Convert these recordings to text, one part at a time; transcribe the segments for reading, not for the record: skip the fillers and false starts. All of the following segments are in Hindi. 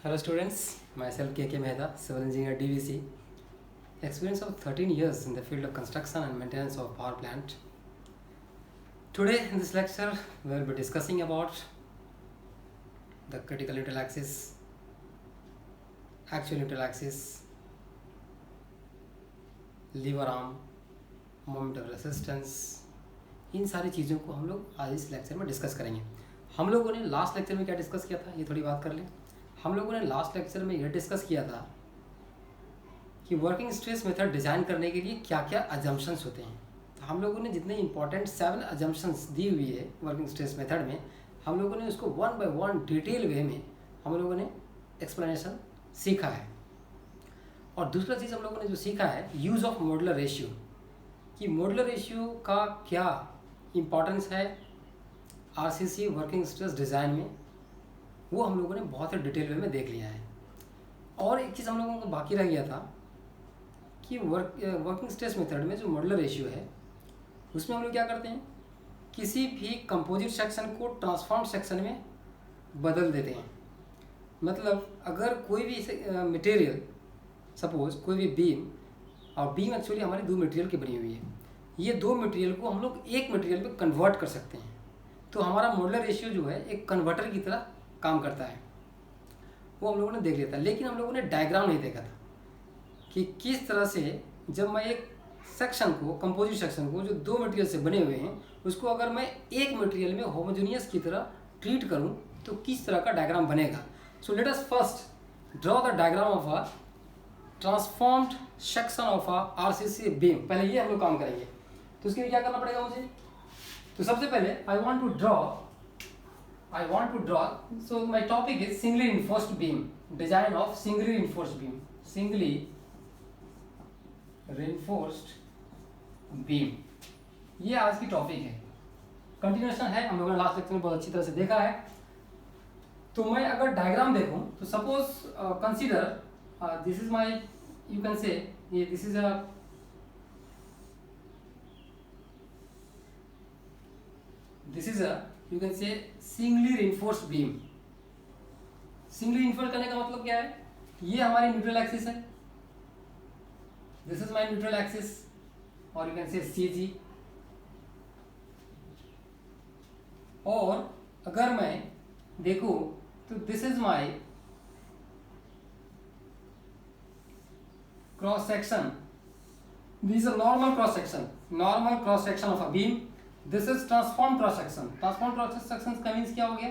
Hello students, myself KK Mehta, Civil Engineer DVC. Experience of 13 years in the field of construction and maintenance of power plant. Today in this lecture, we will be discussing about the critical neutral axis, actual neutral axis, lever arm, moment of resistance. इन सारी चीज़ों को हम लोग आज इस लेक्चर में डिस्कस करेंगे। हम लोगों ने लास्ट लेक्चर में क्या डिस्कस किया था, ये थोड़ी बात कर लें। हम लोगों ने लास्ट लेक्चर में यह डिस्कस किया था कि वर्किंग स्ट्रेस मेथड डिज़ाइन करने के लिए क्या क्या अजम्पशंस होते हैं। तो हम लोगों ने जितने इंपॉर्टेंट 7 अजम्पशंस दी हुई है वर्किंग स्ट्रेस मेथड में, हम लोगों ने उसको 1 by 1 डिटेल वे में हम लोगों ने एक्सप्लेनेशन सीखा है। और दूसरा चीज़ हम लोगों ने जो सीखा है, यूज़ ऑफ मॉडुलर रेशियो, कि मॉडुलर रेशियो का क्या इम्पोर्टेंस है आरसीसी वर्किंग स्ट्रेस डिज़ाइन में, वो हम लोगों ने बहुत ही डिटेल वे में देख लिया है। और एक चीज़ हम लोगों को बाकी रह गया था कि वर्किंग स्ट्रेस मेथड में जो मॉडुलर रेशियो है उसमें हम लोग क्या करते हैं, किसी भी कंपोजिट सेक्शन को ट्रांसफॉर्म सेक्शन में बदल देते हैं। मतलब अगर कोई भी मटेरियल, सपोज कोई भी बीम, और बीम एक्चुअली हमारी 2 मटेरियल की बनी हुई है, ये 2 मटेरियल को हम लोग एक मटेरियल में कन्वर्ट कर सकते हैं। तो हमारा मॉडुलर रेशियो जो है एक कन्वर्टर की तरह काम करता है, वो हम लोगों ने देख लिया था। लेकिन हम लोगों ने डायग्राम नहीं देखा था कि किस तरह से जब मैं एक सेक्शन को, कंपोजिट सेक्शन को जो 2 मटेरियल से बने हुए हैं, उसको अगर मैं एक मटेरियल में होमोजेनियस की तरह ट्रीट करूं तो किस तरह का डायग्राम बनेगा। So let us first draw the diagram of a transformed section of a RCC beam. पहले ये हम लोग काम करेंगे, तो उसके लिए क्या करना पड़ेगा मुझे। तो सबसे पहले I want to draw, so my topic is singly reinforced beam, design of singly reinforced beam, ये आज की टॉपिक है, कंटिन्यूएशन है, हम लोगों ने लास्ट लेक्चर में बहुत अच्छी तरह से देखा है। तो मैं अगर डायग्राम देखूं तो suppose consider this is my, you can say this is a you can say singly reinforced beam। singly reinforced करने का मतलब क्या है, ये हमारी न्यूट्रल एक्सिस है, this is my neutral axis, और यू कैन से CG। और अगर मैं देखूं तो this is my cross section, this is a normal cross section of a beam. This is transform cross section. Transform cross section का मीन्स क्या हो गया,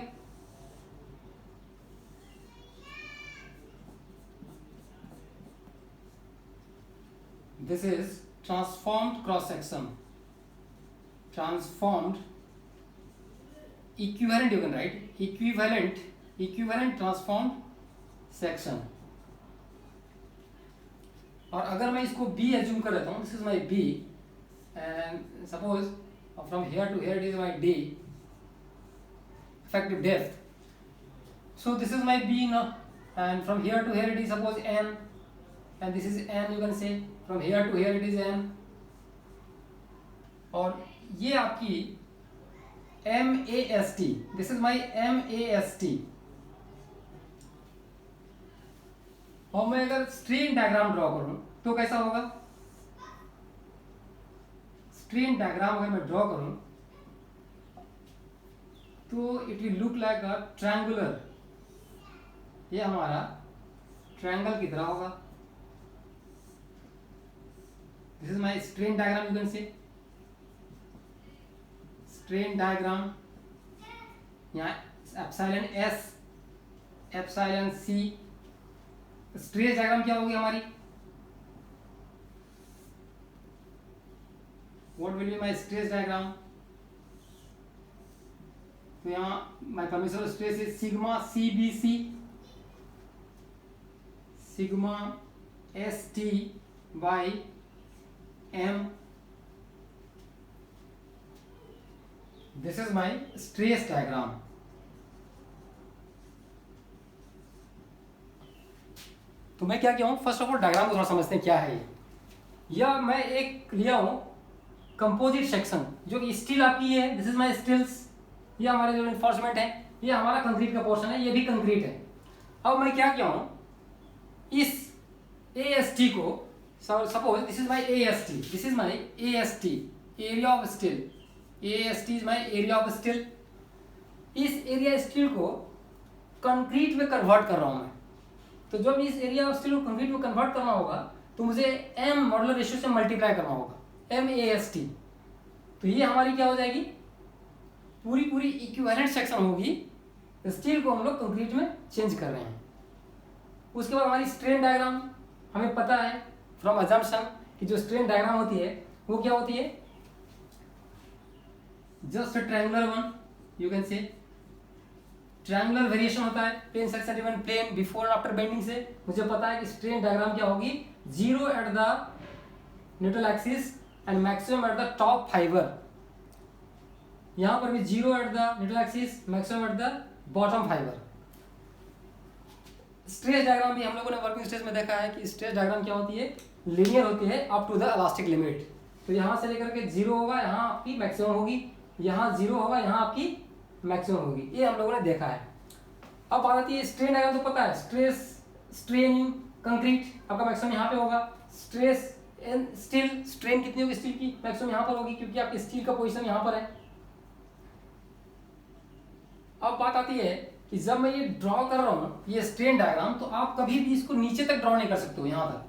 this is transformed cross section, transformed equivalent, you can right equivalent transformed section. और अगर मैं इसको B एज्यूम कर लेता हूँ, this is my B, and suppose from here to here it is my D, effective depth. So this is my B now, and from here to here it is suppose N, and this is N, you can say from here to here it is N। और ये आपकी MAST, this is my MAST। और मैं अगर स्ट्रेन डायग्राम ड्रॉ करूं तो कैसा होगा, स्ट्रेन डायग्राम अगर मैं ड्रॉ करूं तो it will look like a triangular, ये हमारा ट्रायंगल की तरह होगा। This is my strain diagram, you can say strain diagram. यहाँ epsilon S, epsilon C। Stress diagram क्या होगी हमारी, what will be my stress diagram। तो यहाँ my permissible stress is sigma CBC, sigma ST by M। this is my stress diagram। तो मैं क्या किया हूँ, फर्स्ट ऑफ ऑल डायग्राम को थोड़ा समझते हैं क्या है ये। या मैं एक लिया हूँ कंपोजिट सेक्शन जो कि स्टील आपकी है, दिस इज माय स्टील्स, ये हमारे जो इन्फोर्समेंट है, ये हमारा कंक्रीट का पोर्शन है, ये भी कंक्रीट है। अब मैं क्या किया हूँ, इस AST को, suppose this is my AST, this is my AST, area of steel, AST is my area of steel. इस एरिया स्टील को कंक्रीट में कन्वर्ट कर रहा हूँ मैं। तो जब इस एरिया ऑफ स्टील को कंक्रीट में कन्वर्ट करना होगा तो मुझे M मॉडुलर रेशियो से मल्टीप्लाई करना होगा, MAST। तो ये हमारी क्या हो जाएगी, पूरी इक्विवेलेंट सेक्शन होगी। स्टील को हम लोग कंक्रीट में चेंज कर रहे हैं। उसके बाद हमारी स्ट्रेन डायग्राम, हमें पता है फ्रॉम अजम्पशन कि जो स्ट्रेन डायग्राम होती है वो क्या होती है, just triangular one, you can say triangular variation होता है plane section even plane before and after bending से। मुझे पता है कि स्ट्रेन डायग्राम क्या होगी, zero at the neutral axis and maximum at the top fibre. यहां पर भी zero at the neutral axis, maximum at the bottom fibre. Stress diagram भी हम लोगों ने वर्किंग स्ट्रेस में देखा है कि स्ट्रेस डायग्राम क्या होती है, लीनियर होती है up to the elastic limit. तो यहाँ से लेकर के जीरो होगा, यहाँ आपकी मैक्सिमम होगी, यहाँ जीरो होगा, यहाँ आपकी मैक्सिमम होगी। ये हम लोगों ने देखा है। अब बात आती है स्ट्रेन डायग्राम, तो पता है स्ट्रेस स्ट्रेन इन कंक्रीट, आपका मैक्सिमम यहाँ पे होगा। स्ट्रेस इन स्टील, स्ट्रेन कितनी होगी स्टील की, मैक्सिमम यहाँ पर होगी क्योंकि आपकी स्टील का पोजीशन यहाँ पर है। अब बात आती है कि जब मैं ये ड्रॉ कर रहा हूँ ये स्ट्रेन डायग्राम, तो आप कभी भी इसको नीचे तक ड्रॉ नहीं कर सकते हो, यहाँ तक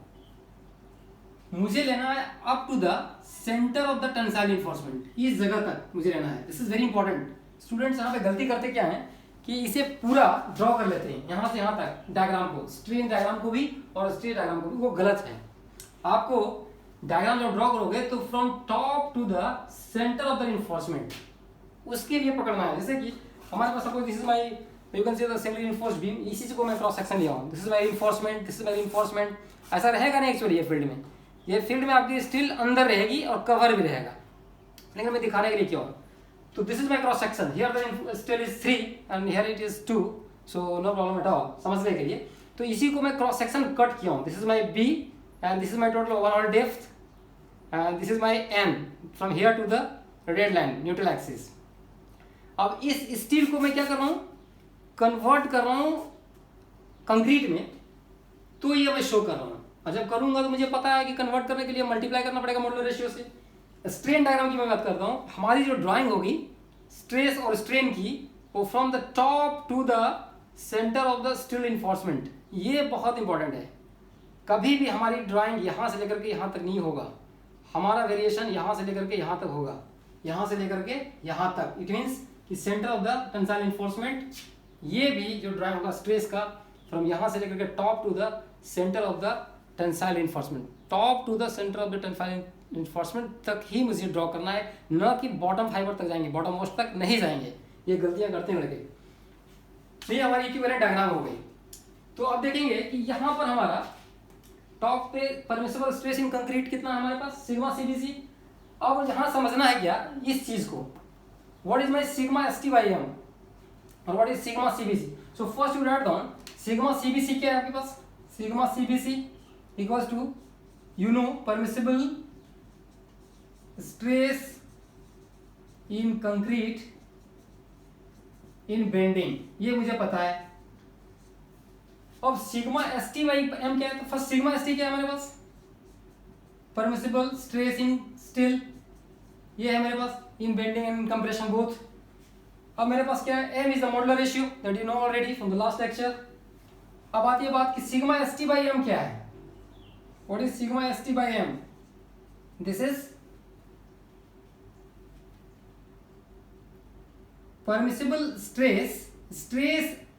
मुझे लेना है up to the centre of the tensile reinforcement, इस जगह तक मुझे लेना है। This is very important. Students यहाँ पे गलती करते क्या है कि इसे पूरा ड्रॉ कर लेते हैं यहाँ से यहाँ तक डायग्राम को, स्ट्रेन डायग्राम को भी और स्ट्रेन डायग्राम को भी, वो गलत है। आपको डायग्राम जब ड्रॉ करोगे तो from top to the centre of the reinforcement उसके लिए पकड़ना है। जैसे कि हमारे पास suppose this is my, you can see the single reinforced beam, इसी चीज को मैं क्रॉस सेक्शन लिया हूं, this is my reinforcement, this is my reinforcement. ऐसा रहेगा नहीं एक्चुअली ये फील्ड में, ये फील्ड में आपकी स्टील अंदर रहेगी और कवर भी रहेगा, लेकिन मैं दिखाने के लिए क्यों। तो this is my cross section, here the steel is 3 and here it is 2, so no problem at all, समझने के लिए। तो इसी को मैं क्रॉस सेक्शन कट किया हूं, this is my B and this is my total overall depth and this is my N from here to the red line neutral axis. अब इस स्टील को मैं क्या कर रहा हूं, कन्वर्ट कर रहा हूं कंक्रीट में, तो ये मैं शो कर रहा हूं। और जब करूंगा तो मुझे पता है कि कन्वर्ट करने के लिए मल्टीप्लाई करना पड़ेगा मॉडुलर रेशियो से। स्ट्रेन डायग्राम की मैं बात करता हूं, हमारी जो ड्राइंग होगी स्ट्रेस और स्ट्रेन की, वो from the top to the centre of the steel reinforcement, ये बहुत इंपॉर्टेंट है। कभी भी हमारी ड्राइंग यहां से लेकर के यहां तक नहीं होगा, हमारा वेरिएशन यहां से लेकर के यहां तक होगा, यहां से लेकर के यहां तक। इट मीन्स कि centre of the tensile enforcement, ये भी जो ड्राइंग होगा स्ट्रेस का, फ्रॉम यहां से लेकर के top to the centre of the tensile reinforcement, top to the centre of the tensile reinforcement तक ही मुझे ड्रॉ करना है, न कि बॉटम फाइबर तक जाएंगे, बॉटम मोस्ट तक नहीं जाएंगे। ये गलतियां करते हैं लड़के। तो ये हमारी इक्विवेलेंट डायग्राम हो गई। तो अब देखेंगे कि यहाँ पर हमारा टॉप पे परमिसिबल स्ट्रेस इन कंक्रीट कितना है हमारे पास, सिग्मा CBC। अब यहाँ समझना है क्या इस चीज को, what is my sigma ST by M और what is sigma CBC। So first you write down sigma CBC क्या है आपके पास, sigma CBC equals to, you know, permissible stress in concrete in bending, ये मुझे पता है। अब सिग्मा ST by M क्या है, तो फर्स्ट सिग्मा ST क्या है हमारे पास, परमिसिबल स्ट्रेस इन स्टील, ये है मेरे पास, इन बेंडिंग एंड कंप्रेशन बोथ। अब मेरे पास क्या है, M is the modular ratio that you know already from the last lecture. अब आती है बात कि सिग्मा ST by M क्या है, what is sigma ST by M, this is permissible stress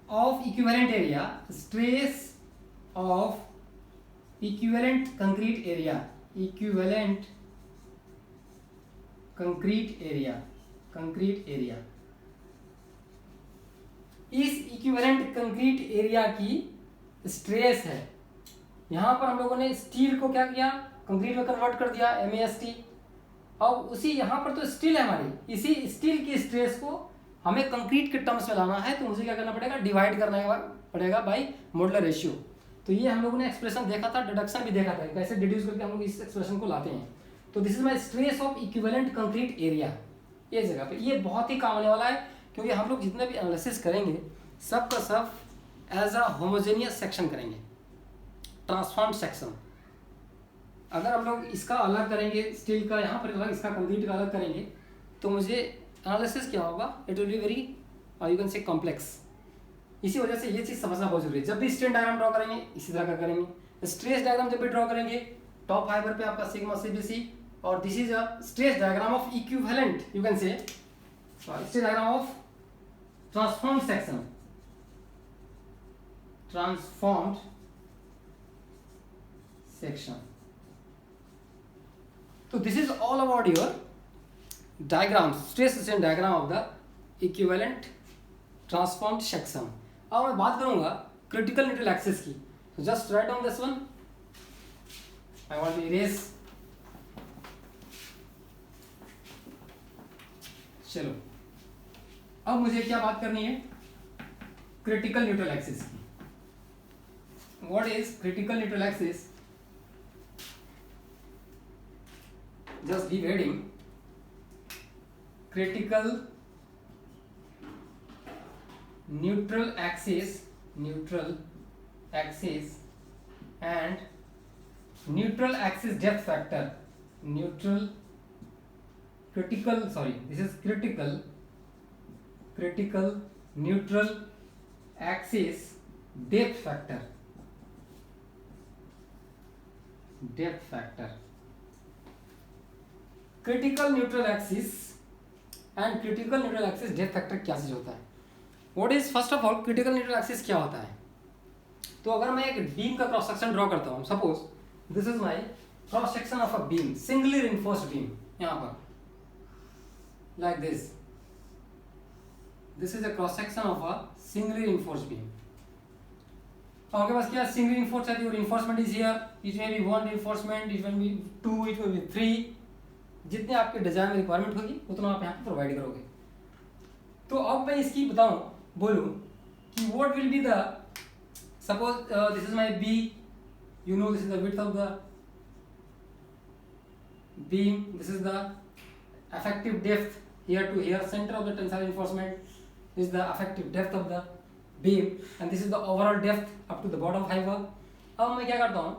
of equivalent area, stress of equivalent concrete area, equivalent concrete area। इस इक्विवेलेंट कंक्रीट एरिया की स्ट्रेस है। यहां पर हम लोगों ने स्टील को क्या किया, कंक्रीट में कन्वर्ट कर दिया, MAST। अब उसी यहां पर तो स्टील है हमारी, इसी स्टील की स्ट्रेस को हमें कंक्रीट के टर्म्स में लाना है, तो मुझे क्या करना पड़ेगा, डिवाइड करना पड़ेगा बाय मॉडुलर रेशियो। तो ये हम लोगों ने एक्सप्रेशन देखा था, डिडक्शन भी देखा था, कैसे डिड्यूस करके हम लोग इस एक्सप्रेशन को लाते हैं। तो this is my stress of equivalent concrete area, ये जगह पे ये बहुत ही काम आने वाला है, क्योंकि हम लोग जितने भी एनालिसिस करेंगे सब का सब एज अ होमोजेनियस सेक्शन करेंगे, ट्रांसफॉर्म सेक्शन। अगर हम लोग इसका अलग करेंगे, स्टील का यहाँ पर अलग, इसका कंक्रीट का अलग करेंगे, तो मुझे एनालिसिस क्या होगा, it will be very you can से कॉम्प्लेक्स। इसी वजह से ये चीज़ समझना बहुत जरूरी है। जब भी स्ट्रेन डायग्राम ड्रॉ करेंगे इसी तरह का करेंगे। स्ट्रेस डायग्राम जब भी ड्रॉ करेंगे, टॉप फाइबर पे आपका सिग्मा सीबीसी, और this is a stress diagram of equivalent, you can say stress diagram of transformed section, transformed section. तो this is all about your diagram, stress strain diagram of the equivalent transformed section. अब मैं बात करूंगा क्रिटिकल न्यूट्रल एक्सिस की। तो just write down this one, I want to erase. चलो अब मुझे क्या बात करनी है, क्रिटिकल न्यूट्रल एक्सिस की। What is critical neutral axis? just give heading critical neutral axis and neutral axis depth factor, this is critical neutral axis depth factor, critical neutral axis and critical neutral axis depth factor क्या चीज होता है? What is first of all critical neutral axis क्या होता है? तो अगर मैं एक बीम का क्रॉस सेक्शन ड्रॉ करता हूँ, suppose this is my cross section of a beam, singly reinforced beam, यहाँ पर like this is a cross section of a singly reinforced beam. आपके पास क्या सिंगली रिइंफोर्स्ड है, reinforcement is here, it may be 1 reinforcement, it may be 2, it may be 3, जितने आपके डिजाइन में रिक्वायरमेंट होगी उतना आप यहाँ पे प्रोवाइड करोगे। तो अब मैं इसकी बताऊं, बोलूं कि what will be the, suppose this is my B, you know this is the width of the beam, this is the effective depth here to here, center of the tensile reinforcement is the effective depth of the beam and this is the overall depth up to the bottom fiber। अब मैं क्या करता हूँ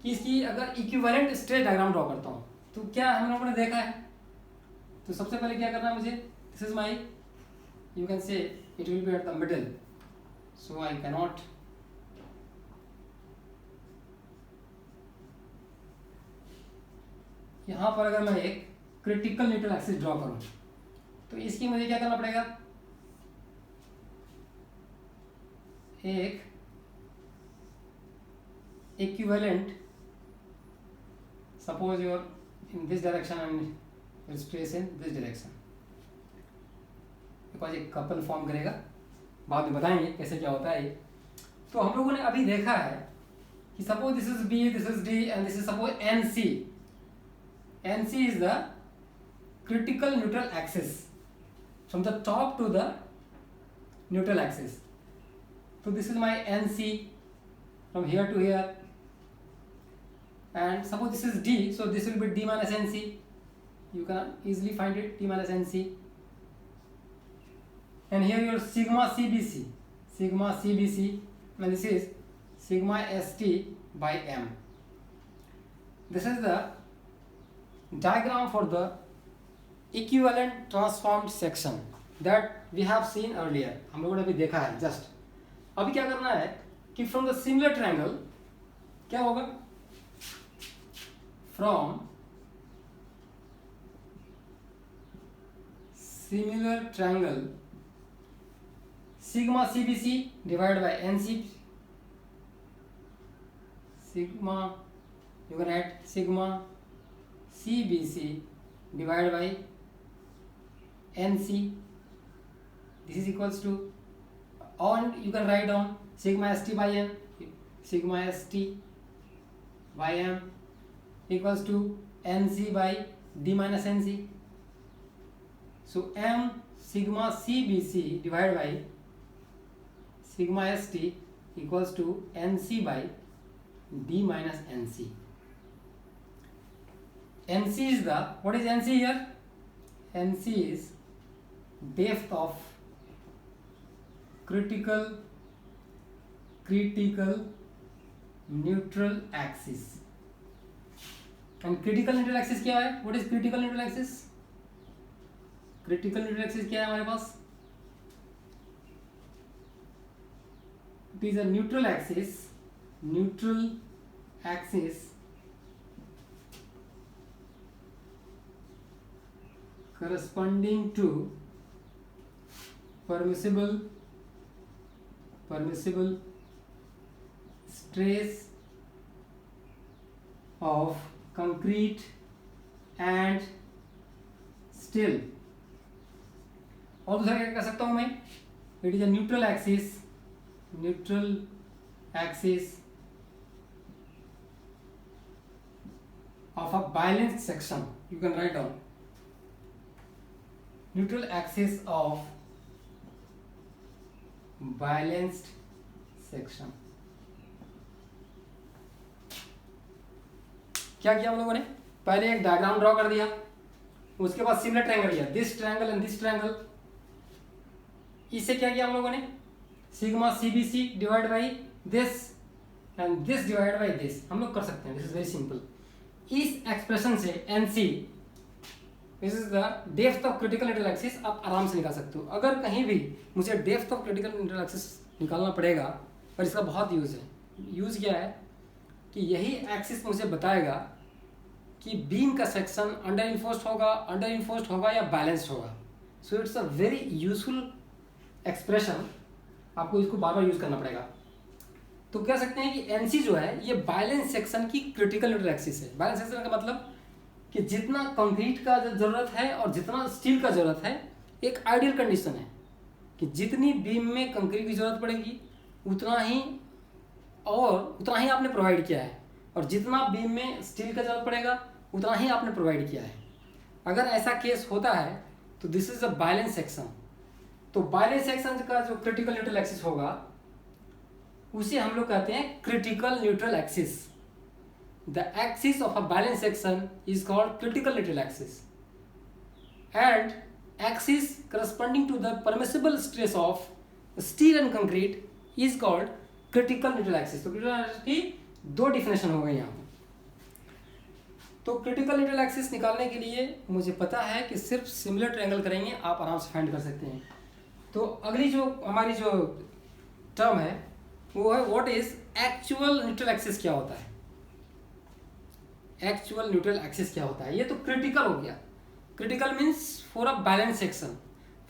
कि इसकी अगर इक्विवेलेंट स्ट्रेस डायग्राम ड्रॉ करता हूँ, तो क्या हम लोगों ने देखा है, तो सबसे पहले क्या करना है मुझे, this is my, you can से it will be at the middle, so I cannot, यहाँ पर अगर मैं एक क्रिटिकल न्यूट्रल एक्सिस ड्रॉ करूँ, तो इसकी मुझे क्या करना पड़ेगा, एक equivalent, suppose your in this direction and will trace in this direction, because एक कपल फॉर्म करेगा, बाद में बताएंगे कैसे क्या होता है ये। तो हम लोगों ने अभी देखा है कि suppose this is B, this is D and this is suppose N C is the critical neutral axis from the top to the neutral axis. तो this is my N C from here to here, and suppose this is D, so this will be D minus NC, you can easily find it, D minus NC, and here your sigma CBC, and this is sigma ST by M. This is the diagram for the equivalent transformed section that we have seen earlier, हम लोगों ने अभी देखा है जस्ट। अभी क्या करना है कि from the similar triangle क्या होगा, from similar triangle sigma CBC divided by NC, sigma, you can add sigma CBC divided by NC, this is equals to, and you can write down sigma ST by M, sigma ST by M equals to NC by D minus NC. So M sigma CBC divided by sigma ST equals to NC by D minus NC. NC is the, what is NC here? NC is depth of critical critical neutral axis. And critical neutral axis क्या है? What is critical neutral axis? Critical neutral axis क्या है हमारे पास? It is a neutral axis corresponding to permissible stress of concrete and steel. और दूसरा क्या कह सकता हूं मैं? It is a neutral axis of a balanced section. You can write down neutral axis of balanced section. क्या किया हम लोगों ने? पहले एक डायग्राम ड्रॉ कर दिया, उसके बाद सिमिलर ट्रायंगल लिया, this triangle and this triangle. इससे क्या किया हम लोगों ने? Sigma CBC divide by this and this divide by this. हम लोग कर सकते हैं, दिस इज वेरी सिंपल. इस एक्सप्रेशन से NC, this is the depth of critical neutral axis, आप आराम से निकाल सकते हो. अगर कहीं भी मुझे depth of critical neutral axis निकालना पड़ेगा, पर इसका बहुत यूज़ है. यूज़ क्या है कि यही एक्सिस मुझे बताएगा कि बीम का सेक्शन अंडर इन्फोर्स्ड होगा या बैलेंस्ड होगा. So it's a very useful expression. आपको इसको बार बार यूज करना पड़ेगा. तो कह सकते हैं कि NC जो है ये बैलेंस सेक्शन की क्रिटिकल न्यूट्रल एक्सिस है. बैलेंस सेक्शन का मतलब कि जितना कंक्रीट का जरूरत है और जितना स्टील का जरूरत है, एक आइडियल कंडीशन है कि जितनी बीम में कंक्रीट की जरूरत पड़ेगी उतना ही आपने प्रोवाइड किया है, और जितना बीम में स्टील का जरूरत पड़ेगा उतना ही आपने प्रोवाइड किया है. अगर ऐसा केस होता है तो this is a balance section. तो बैलेंस सेक्शन का जो क्रिटिकल न्यूट्रल एक्सिस होगा उसे हम लोग कहते हैं critical neutral axis. The axis of a balance section is called critical neutral axis, and axis corresponding to the permissible stress of steel and concrete is called critical neutral axis. तो क्रिटिकल एक्सिस की दो डिफिनेशन हो गई यहाँ पर. तो क्रिटिकल न्यूट्रल एक्सिस निकालने के लिए मुझे पता है कि सिर्फ सिमिलर ट्रायंगल करेंगे, आप आराम से फाइंड कर सकते हैं. तो अगली जो हमारी जो टर्म है वो है what is actual neutral axis. क्या होता है एक्चुअल न्यूट्रल एक्सिस? क्या होता है? ये तो क्रिटिकल हो गया. Critical means for a balance section,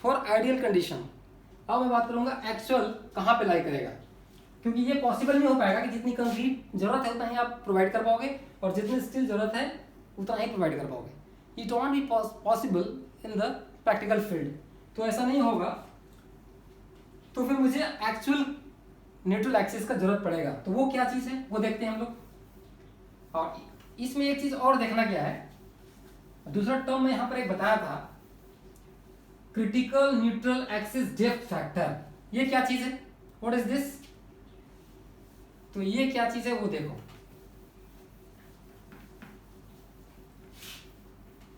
for ideal condition. अब मैं बात करूंगा एक्चुअल कहाँ पे लाई करेगा, क्योंकि ये पॉसिबल नहीं हो पाएगा कि जितनी कंक्रीट जरूरत है उतना ही आप प्रोवाइड कर पाओगे और जितनी स्टील जरूरत है उतना ही प्रोवाइड कर पाओगे. It won't be possible in the practical field. तो ऐसा नहीं होगा, तो फिर मुझे एक्चुअल न्यूट्रल एक्सिस का जरूरत पड़ेगा. तो वो क्या चीज़ है वो देखते हैं हम लोग. और इसमें एक चीज़ और देखना क्या है, दूसरा टर्म में यहाँ पर एक बताया था, critical neutral axis depth factor. ये क्या चीज़ है? What is this? तो ये क्या चीज़ है वो देखो.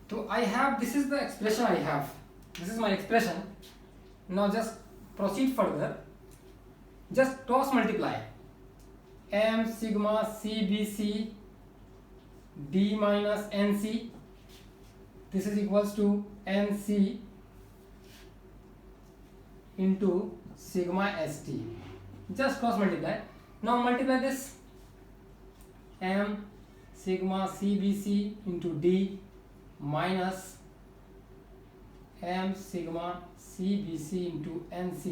तो I have, this is the expression I have, this is my expression. Now just proceed further, just cross multiply m sigma CBC d minus NC, this is equals to NC into sigma ST. Just cross multiply. Now multiply this m sigma CBC into d minus m sigma CBC into NC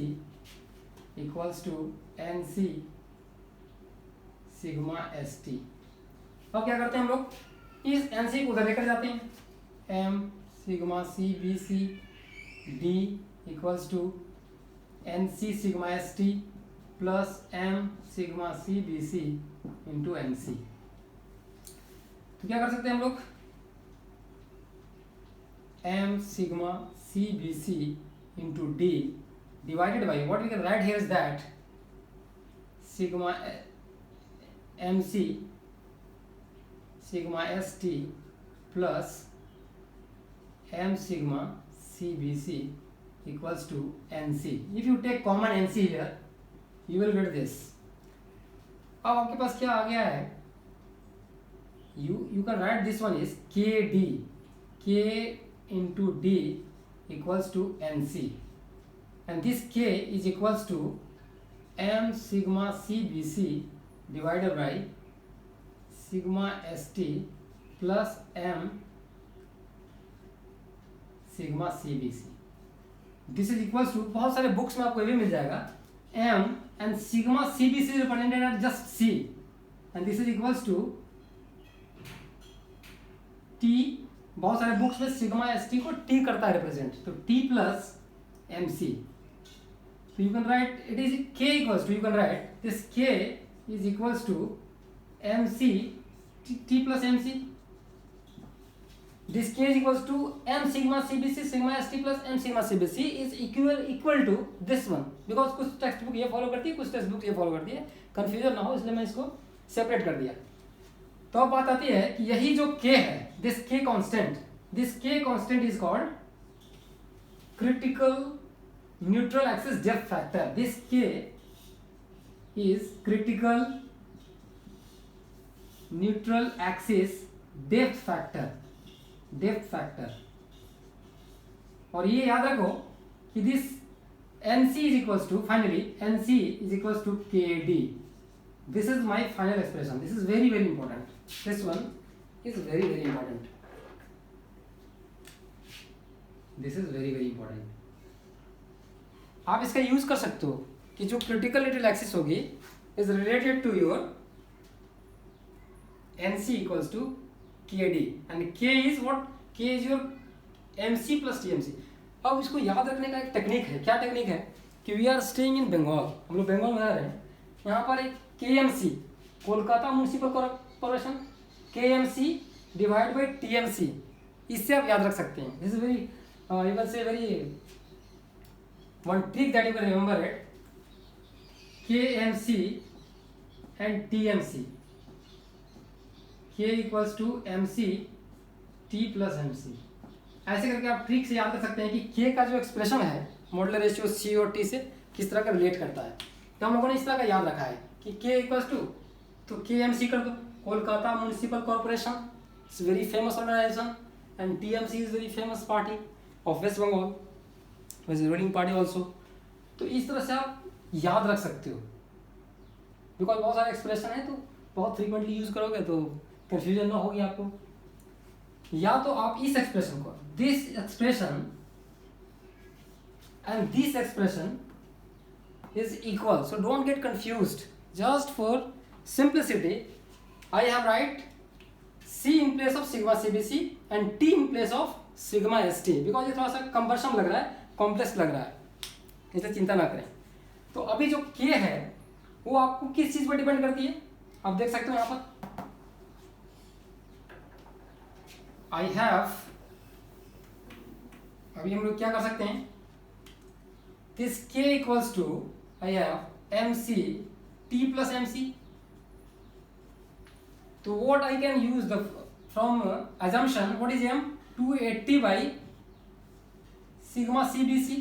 equals to NC sigma ST. अब क्या करते हैं हम लोग? इस NC को उधर लेकर जाते हैं. m sigma CBC d equals to NC sigma ST plus m sigma CBC into NC. तो क्या कर सकते हैं हम लोग? m sigma CBC into d divided by, what we can write here is that sigma MC sigma ST plus m sigma CBC equals to NC. If you take common NC here, you will get this. अब आपके पास क्या आ गया है, you can write this one is KD, K into D equals to NC, and this K is equals to M sigma CBC divided by sigma ST plus M sigma CBC. This is equals to, बहुत सारे बुक्स में आपको ये भी मिल जाएगा, M and sigma CBC is represented as just C, and this is equals to T. बहुत सारे बुक्स में सिग्मा ST को T करता है रिप्रेजेंट, तो T plus MC. So you can write it is K equals to, you can write this K is equals to MC T plus MC. This K is equals to M sigma CBC sigma ST plus M sigma CBC is equal to this one, because कुछ टेक्स्ट बुक ये फॉलो करती है, कुछ टेक्स्ट बुक ये फॉलो करती है, कंफ्यूजन ना हो इसलिए मैं इसको सेपरेट कर दिया। तो अब बात आती है कि यही जो K है, this K constant is called critical neutral axis depth factor. This K is critical neutral axis depth factor. और ये याद रखो कि this NC is equals to, finally NC is equals to KD. This is my final expression. This is very very important. This one is very very important. This is very very important. आप इसका यूज कर सकते हो कि जो क्रिटिकल न्यूट्रल एक्सिस होगी is related to your NC equals to KD and K is what? K is your MC plus TMC. अब इसको याद रखने का एक टेक्निक है। क्या टेक्निक है कि we are staying in Bengal, हम लोग बंगाल में रह रहे हैं। यहाँ पर एक KMC Kolkata municipal corporation, KMC divide by TMC, इससे आप याद रख सकते हैं। This is very you can से very one trick that you can remember it, KMC and TMC, K equals to MC T plus MC, ऐसे करके आप ट्रिक से याद कर सकते हैं कि K का जो एक्सप्रेशन है मॉडुलर रेशियो C और T से किस तरह का रिलेट करता है। तो हम लोगों ने इस तरह का याद रखा है कि K इक्वल्स टू, तो KMC कर दो, Kolkata municipal corporation, it's very famous organisation, and TMC is very famous party of West Bengal, ruling party also. तो इस तरह से आप याद रख सकते हो, बिकॉज बहुत सारे एक्सप्रेशन है तो बहुत फ्रीक्वेंटली यूज करोगे तो कंफ्यूजन ना होगी आपको। या तो आप इस एक्सप्रेशन को, this expression and this expression is equal, so don't get confused, just for simplicity I have right C in place of sigma CBC and T in place of sigma ST, because ये थोड़ा सा कंबर्शन लग रहा है, कॉम्प्लेक्स लग रहा है, इसलिए चिंता ना करें। तो अभी जो K है वो आपको किस चीज पर डिपेंड करती है, आप देख सकते हो यहाँ पर आई हैव, अभी हम लोग क्या कर सकते हैं, this K equals to I have MC T plus MC। तो what I can use the from assumption, what is M? 280 by sigma CBC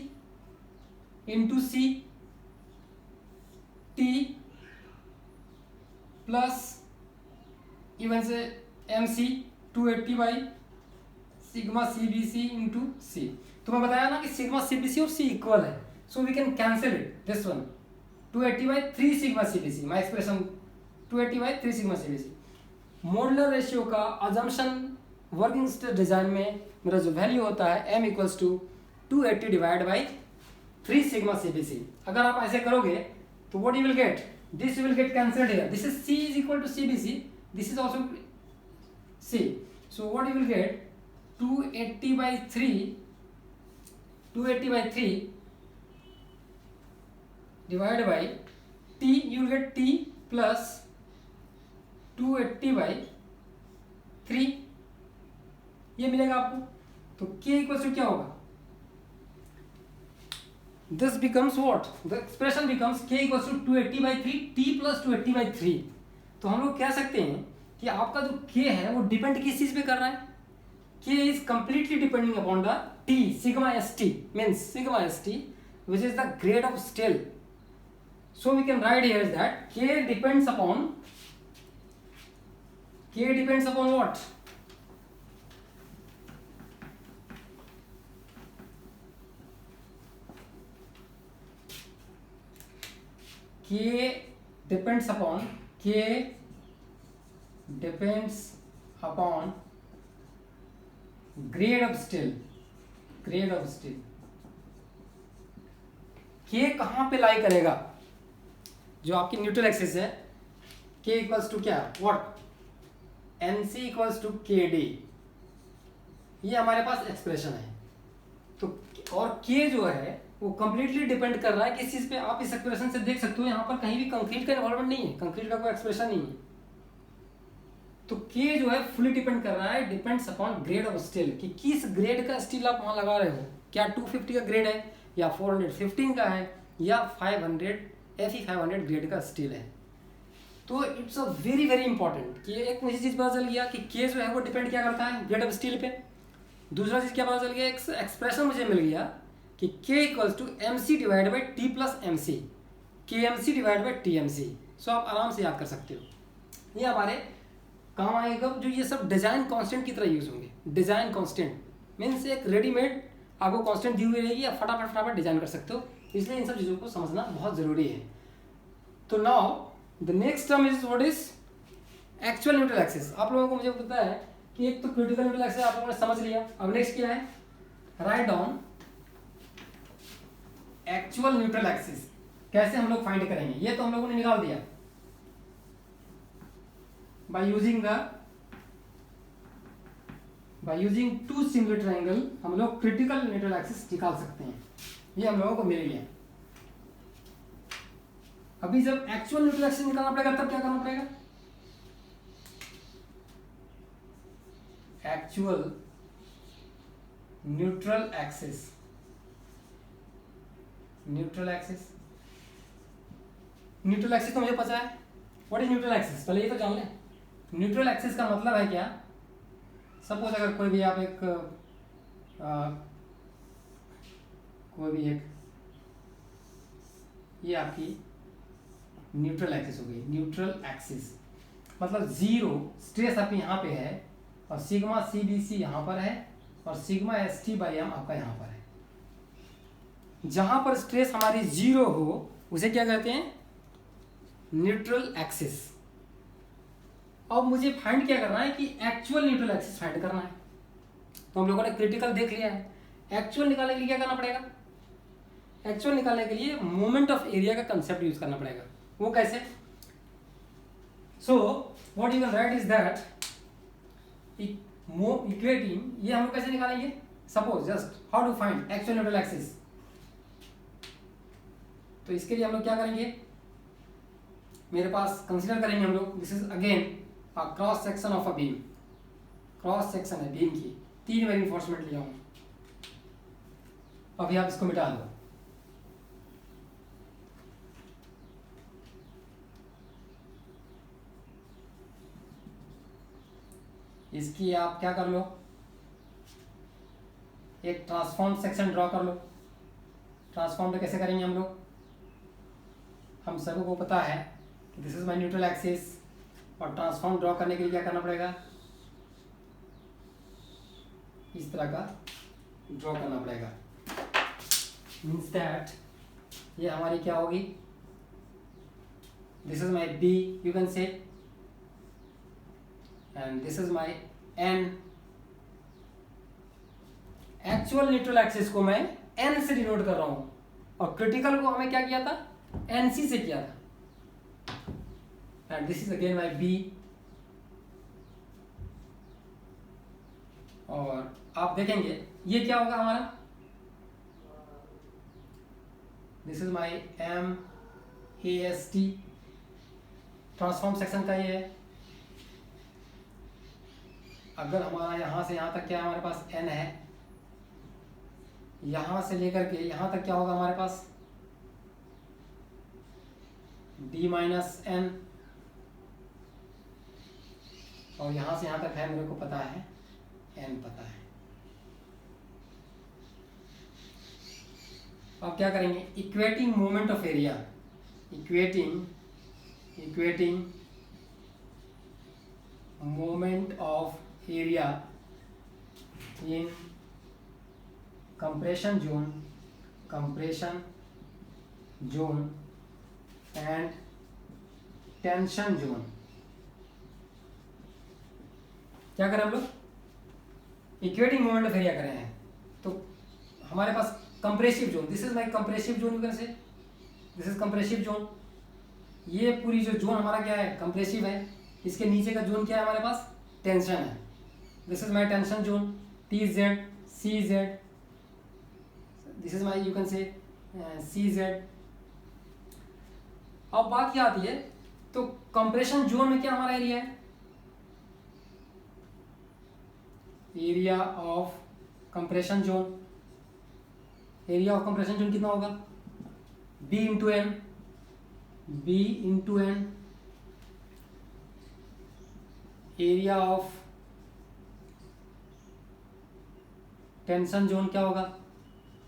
into C T plus even say MC 280 by sigma CBC into C। तो मैं बताया ना कि sigma CBC और C इक्वल है, so we can cancel it, this one 280 by 3 sigma CBC, my expression 280 by 3 sigma CBC। Modular ratio का अजम्पशन वर्किंग स्टेट डिजाइन में मेरा जो वैल्यू होता है m equals to 280 divide by 3 sigma CBC। अगर आप ऐसे करोगे तो what you will get, this you will get cancelled here, this is C is equal to CBC, this is also C, so what you will get 280 by 3 divide by T, you will get T plus 280 by 3, ये मिलेगा आपको। तो K इक्वल टू क्या होगा, this becomes what, the expression becomes K equal to 280 by 3 T plus 280 by 3। तो हम लोग कह सकते हैं कि आपका जो K है वो डिपेंड किस चीज पे कर रहा है, K is completely depending upon the T sigma ST, means sigma ST which is the grade of steel So we can write here is that k depends upon what? k depends upon grade of steel. k कहाँ पे लाई करेगा? जो आपकी न्यूट्रल एक्सिस है, k इक्वल्स टू क्या? What? nc equals to kd. ये हमारे पास एक्सप्रेशन है. तो और k जो है वो कंप्लीटली डिपेंड कर रहा है किस चीज पे. आप इस एक्सप्रेशन से देख सकते हो यहाँ पर कहीं भी कंक्रीट का इन्वॉल्वमेंट नहीं है, कंक्रीट का कोई एक्सप्रेशन नहीं है. तो k जो है फुली डिपेंड कर रहा है, depends upon grade of steel, कि किस ग्रेड का स्टील आप वहां लगा रहे हो. क्या 250 का ग्रेड है, या 415 का है, या 500 Fe500 ग्रेड का स्टील है. तो it's a very very important कि एक मुझे चीज पता चल गया कि k जो है वो डिपेंड क्या करता है? ग्रेड ऑफ स्टील पे. दूसरा चीज क्या पता चल गया? एक एक्सप्रेशन मुझे मिल गया कि k equals to mc divide by t plus mc, kmc divide by tmc. So आप आराम से याद कर सकते हो. ये हमारे काम आएगा जो ये सब डिजाइन कांस्टेंट की तरह यूज होंगे. डिजाइन कांस्टेंट मीन्स एक रेडीमेड आपको कांस्टेंट दी हुई रहेगी, आप फटाफट डिजाइन कर सकते हो. इसलिए इन सब चीज़ों को समझना बहुत ज़रूरी है. तो now the next term is what is actual neutral axis. आप लोगों को मुझे पता है कि एक तो क्रिटिकल न्यूट्रल एक्सिस आप लोगों ने समझ लिया. अब नेक्स्ट क्या है? Write down actual neutral axis. कैसे हम लोग फाइंड करेंगे? ये तो हम लोगों ने निकाल दिया. by using two similar triangle हम लोग क्रिटिकल न्यूट्रल एक्सिस निकाल सकते हैं. ये हम लोगों को मिल गया. अभी जब एक्चुअल न्यूट्रल एक्सिस निकालना पड़ेगा तब क्या करना पड़ेगा? एक्चुअल न्यूट्रल एक्सिस तो मुझे पता है. What is neutral axis? पहले ये तो जान लें. न्यूट्रल एक्सिस का मतलब है क्या? सपोज अगर कोई भी ये आपकी न्यूट्रल एक्सिस हो गई. न्यूट्रल एक्सिस मतलब जीरो स्ट्रेस आपके यहाँ पे है, और सिग्मा CBC यहाँ पर है, और सिग्मा ST/m आपका यहाँ पर है. जहाँ पर स्ट्रेस हमारी जीरो हो उसे क्या कहते हैं? Neutral axis. अब मुझे फाइंड क्या करना है कि एक्चुअल न्यूट्रल एक्सिस फाइंड करना है. तो हम लोगों ने क्रिटिकल देख लिया है. एक्चुअल निकालने के लिए क्या करना पड़ेगा? एक्चुअल निकालने के लिए मोमेंट ऑफ एरिया का कंसेप्ट यूज करना पड़ेगा. वो कैसे? So what you can write is that equating. ये हम लोग कैसे निकालेंगे? Suppose just how to find actual neutral axis. तो इसके लिए हम लोग क्या करेंगे? मेरे पास कंसीडर करेंगे हम लोग, this is again cross section of a beam. Cross section है बीम की, 3 बार रिइंफोर्समेंट लिया हूं. अभी आप इसको मिटा दो. इसकी आप क्या कर लो? एक ट्रांसफॉर्म सेक्शन ड्रॉ कर लो. ट्रांसफॉर्म कैसे करेंगे हम लोग? हम सबको को पता है कि this is my neutral axis, और ट्रांसफॉर्म ड्रॉ करने के लिए क्या करना पड़ेगा? इस तरह का ड्रॉ करना पड़ेगा. मीन्स दैट ये हमारी क्या होगी? This is my B you can से, and this is my N. Actual neutral axis को मैं N से डिनोट कर रहा हूं, और क्रिटिकल को हमें क्या किया था? NC से किया था. And this is again my B. और आप देखेंगे ये क्या होगा हमारा? This is my MAST. Transform section का ये है. अगर हमारा यहां से यहां तक क्या हमारे पास N है, यहां से लेकर के यहां तक क्या होगा हमारे पास? D-N. और यहां से यहां तक है मेरे को पता है, N पता है. अब क्या करेंगे? Equating moment of area. equating moment of area in compression zone and tension zone. क्या करें हम लोग, इक्वेटिंग मोमेंट ऑफ एरिया कर रहे हैं। तो हमारे पास compressive zone, this is my compressive zone, you can say this is compressive zone. ये पूरी जो जोन हमारा क्या है, कंप्रेसिव है। इसके नीचे का जोन क्या है हमारे पास, टेंशन है। This is my tension zone, T Z C Z, this is my you can say C Z. अब बात क्या आती है, तो कंप्रेशन जोन में क्या हमारा एरिया है, area of compression zone, area of compression zone कितना होगा, B into N, B into N. Area of tension zone क्या होगा,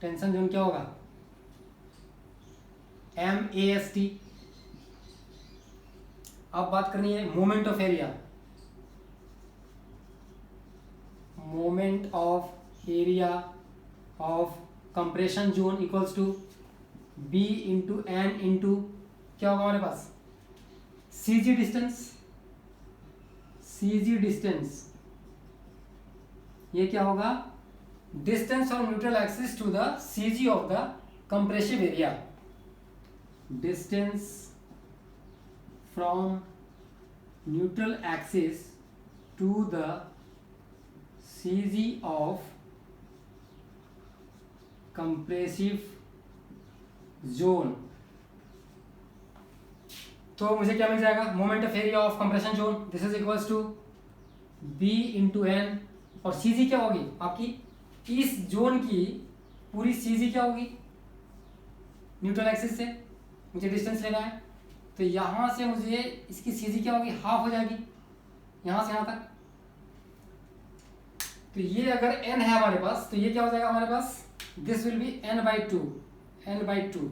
टेंशन जोन क्या होगा, एम ए एस टी। अब बात करनी है moment of area, moment of area of compression zone equals to B into N into क्या होगा हमारे पास, सी जी डिस्टेंस, सी जी डिस्टेंस। ये क्या होगा, distance from neutral axis to the C G of the compressive area, distance from neutral axis to the CG of compressive zone। तो मुझे क्या मिल जाएगा, moment of area of compression zone, this is equals to B into N, और सी जी क्या होगी आपकी, इस जोन की पूरी सी जी क्या होगी, न्यूट्रल एक्सिस से मुझे डिस्टेंस लेना है। तो यहाँ से मुझे इसकी सीधी क्या होगी, हाफ हो जाएगी यहाँ से यहाँ तक। तो ये अगर n है हमारे पास, तो ये क्या हो जाएगा हमारे पास, this will be n by two, n by two.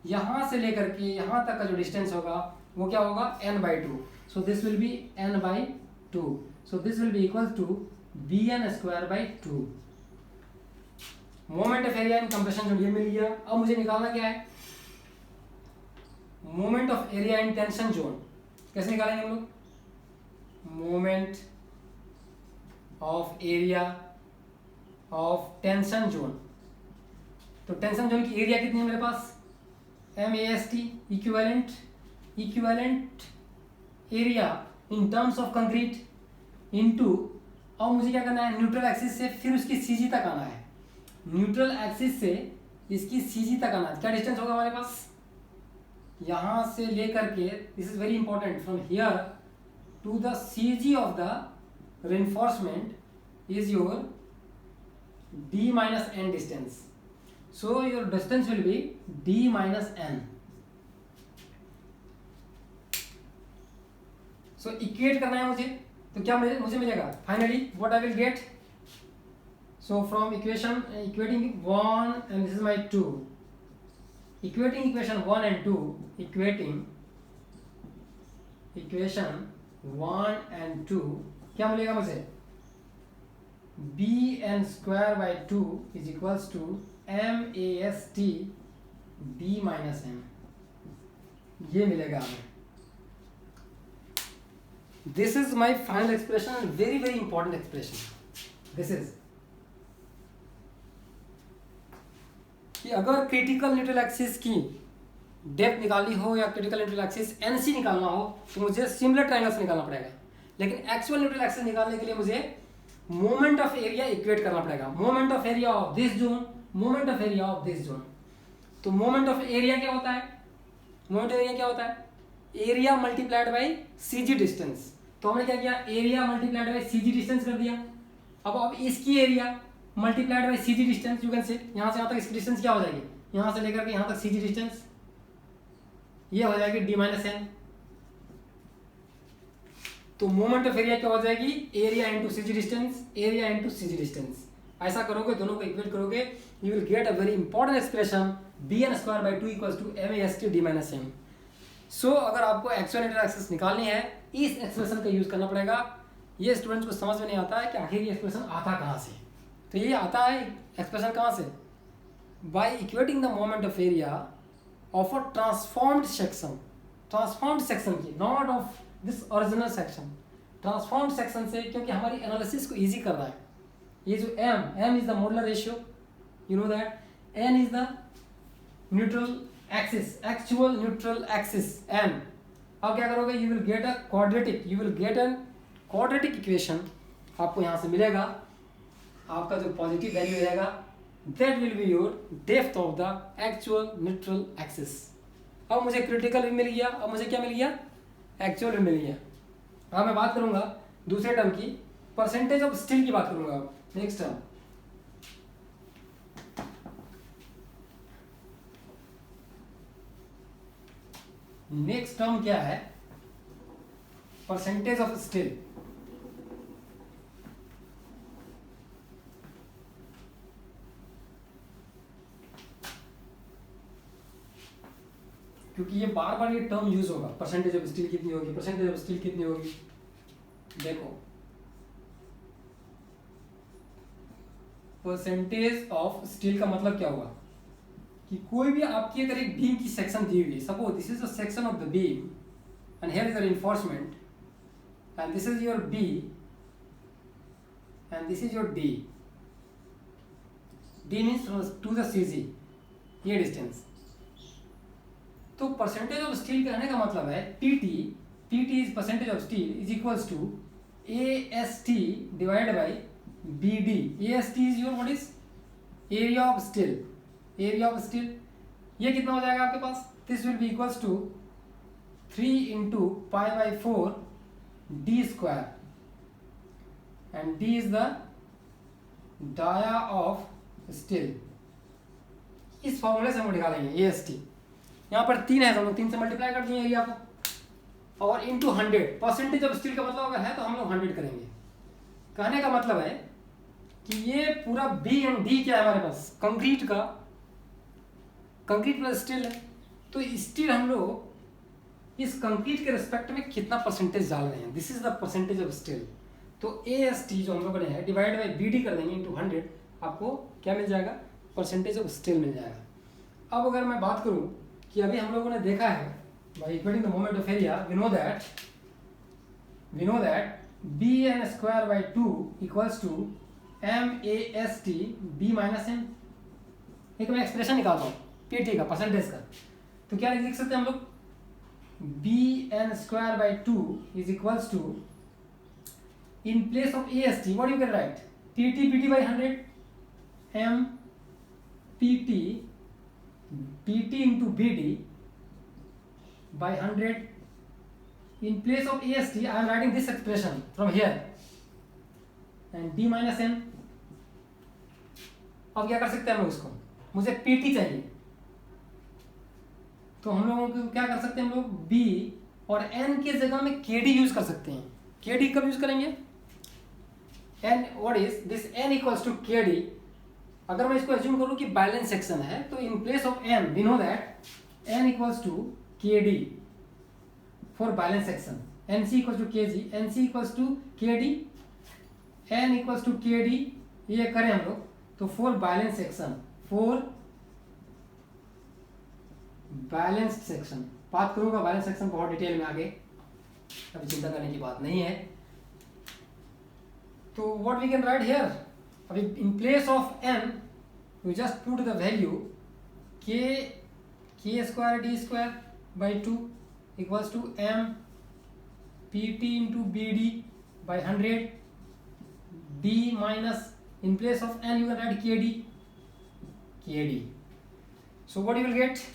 यहाँ से लेकर के यहाँ तक का जो डिस्टेंस होगा वो क्या होगा, n by two. So this will be n by two, so this will be equal to B N square by two. Moment of area in compression zone ये मिल गया। अब मुझे निकालना क्या है, moment of area in tension zone. कैसे निकालेंगे हम लोग, moment of area of tension zone. तो टेंशन जोन की एरिया कितनी है मेरे पास, M A S T, equivalent area in terms of concrete into, और मुझे क्या करना है, न्यूट्रल एक्सिस से फिर उसकी सीजी तक आना है, न्यूट्रल एक्सिस से इसकी सीजी तक आना है। क्या डिस्टेंस होगा हमारे पास, यहाँ से लेकर के, this is very important, from here to the C G of the reinforcement is your D minus N distance. So your distance will be D minus N. सो इक्वेट करना है मुझे, तो क्या मुझे मिलेगा finally, what I will get. So from equation equating 1 and this is my 2, equating equation 1 and 2, equation 1 and 2 क्या मिलेगा मुझे, B N square by two is equals to M A S T D minus M, ये मिलेगा हमें। This is my final expression, very very important expression. This is कि अगर क्रिटिकल न्यूट्रल एक्सिस की डेप्थ निकालनी हो या क्रिटिकल न्यूट्रल एक्सिस एनसी निकालना हो, तो मुझे सिमिलर ट्रायंगल्स निकालना पड़ेगा। लेकिन एक्चुअल न्यूट्रल एक्सिस निकालने के लिए मुझे मोमेंट ऑफ एरिया इक्वेट करना पड़ेगा, moment of area of this zone, moment of area of this zone. तो मोमेंट ऑफ एरिया क्या होता है, मोमेंट ऑफ एरिया क्या होता है, area multiplied by C G distance. तो हमने क्या किया, area multiplied by C G distance कर दिया। अब इसकी area multiplied by C G distance, you can say यहाँ से यहाँ तक इसकी डिस्टेंस क्या हो जाएगी, यहाँ से लेकर के यहाँ तक सी जी डिस्टेंस, ये हो जाएगी डी माइनस एन। तो मोमेंट ऑफ एरिया क्या हो जाएगी, area into C G distance, area into C G distance. ऐसा करोगे, दोनों को इक्वेट करोगे, you will get a very important expression, B N square by two equals to M A S T D minus M. So अगर आपको एक्चुअल इंटरनल एक्सिस निकालनी है इस एक्सप्रेशन का यूज़ करना पड़ेगा। ये स्टूडेंट्स को समझ में नहीं आता है कि आखिर ये एक्सप्रेशन आता कहाँ से। तो ये आता है एक्सप्रेशन कहाँ से, by equating the moment of area of a transformed section की, not of this original section, transformed section से, क्योंकि हमारी एनालिसिस को ईजी कर रहा है। ये जो m is the modular ratio, you know that, n is the neutral axis, actual neutral axis n। अब क्या करोगे, you will get an quadratic equation, आपको यहाँ से मिलेगा। आपका जो पॉजिटिव वैल्यू रहेगा that will be your depth of the actual neutral axis. अब मुझे क्रिटिकल भी मिल गया, अब मुझे क्या मिल गया, एक्चुअल भी मिल गया। अब मैं बात करूंगा दूसरे टर्म की, परसेंटेज ऑफ स्टील की बात करूंगा। अब नेक्स्ट टर्म, क्या है, परसेंटेज ऑफ स्टील। क्योंकि ये बार बार ये टर्म यूज होगा, परसेंटेज ऑफ स्टील कितनी होगी, परसेंटेज ऑफ स्टील कितनी होगी। देखो, परसेंटेज ऑफ स्टील का मतलब क्या हुआ कि कोई भी आपकी अगर एक बीम की सेक्शन दी हुई है, suppose this is the section of the beam and here is the reinforcement and this is your B and this is your D means to the CG, ये डिस्टेंस। तो परसेंटेज ऑफ स्टील कहने का मतलब है PT is percentage of steel is equals to AST divided by BD। AST is your what is area of steel, ये कितना हो जाएगा आपके पास, this will B equals to 3 into pi by 4 D square and D is the dia of steel. इस फॉर्मूले से हम निकालेंगे AST। यहाँ पर 3 है तो हम लोग 3 से मल्टीप्लाई कर दिए एरिया को, और इंटू 100। परसेंटेज ऑफ स्टील का मतलब अगर है तो हम लोग 100 करेंगे। कहने का मतलब है कि ये पूरा बी एंड डी क्या है हमारे पास, कंक्रीट प्लस स्टील है। तो स्टील हम लोग इस कंक्रीट के रिस्पेक्ट में कितना परसेंटेज डाल रहे हैं, this is the percentage of steel. तो AST जो हम लोगों ने है डिवाइड बाई BD कर देंगे इंटू 100, आपको क्या मिल जाएगा, परसेंटेज ऑफ स्टील मिल जाएगा। अब अगर मैं बात करूँ कि अभी हम लोगों ने देखा है by equating the moment of area, we know that BN square by 2 equals to MAST B minus M। एक मैं एक्सप्रेशन निकालता हूँ PT का, परसेंटेज का। तो क्या लिख सकते हैं हम लोग, BN square by 2 is equals to, in place of AST what you can write, PT by 100 M PT into BD by 100. In place of AST, I am writing this expression from here and D minus M. अब क्या कर सकते हैं हम लोग इसको, मुझे PT चाहिए तो हम लोगों को क्या कर सकते हैं, हम लोग B और N के जगह में KD यूज कर सकते हैं। KD कब यूज करेंगे, N what is this, N equals to KD। अगर मैं इसको एज्यूम करूं कि बैलेंस सेक्शन है तो in place of N we know that N equals to KD for balance section, NC equals to KG, NC equals to KD, N equals to KD। ये करें हम लोग तो फॉर बैलेंस सेक्शन बात करूंगा, बैलेंस सेक्शन बहुत डिटेल में आगे, अभी चिंता करने की बात नहीं है। तो what we can write here, अभी in place of N we just put the value K square D square by 2 equals to M PT into BD by 100 D minus, in place of N you can write KD। So what you will get,